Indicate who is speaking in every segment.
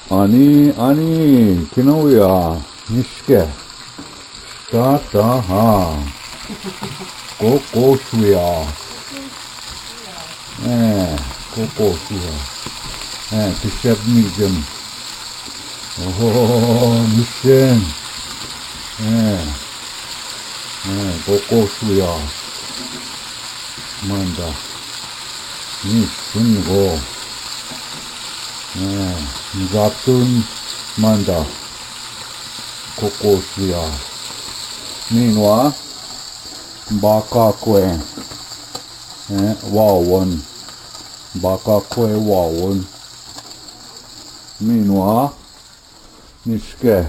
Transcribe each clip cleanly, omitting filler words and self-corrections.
Speaker 1: 아니, 기노야, 니시게, 따따하, 고고수야, 고고수야, 드셔미좀, 오호, 미션, 고고수야, 만다, 니순고, Zaptun manda kokosuya. Meanwhile, bakakwe wawon. Bakakwe wawon. Meanwhile, nishke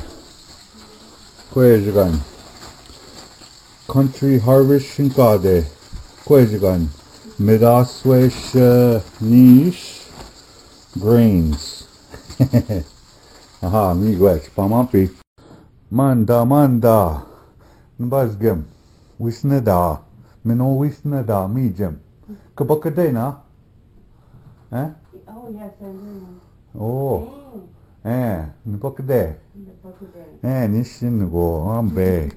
Speaker 1: kwejigan. Country harvest shinkade kwejigan. Medaswesh niche. Grains. Aha, miigwech, pamapi. Manda. Nbazgem. Wisneda. Mino wisneda, mijem. Kabakadena? Eh?
Speaker 2: Oh, yes, I know.
Speaker 1: Oh. Nbakade. Nishingo, ambe.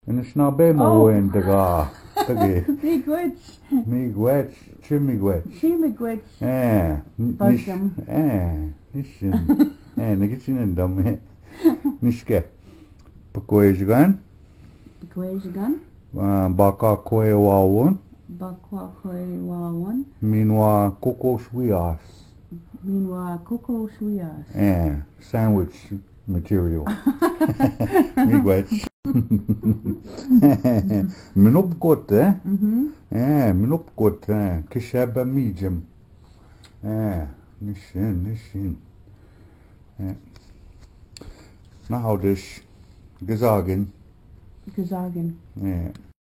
Speaker 1: Nishnabe moen daga. Miigwech. Chimigwech.
Speaker 2: Buzzum.
Speaker 1: Nishin. Nagichin and dumb. Nishke. Pakwejigan. Baka kwe wawon. Meanwhile, coco swias. Sandwich material. Miigwech. Minopkot, Minopkot, Kishaba medium. Nishin. Now this Gazagen.
Speaker 2: Gazagen.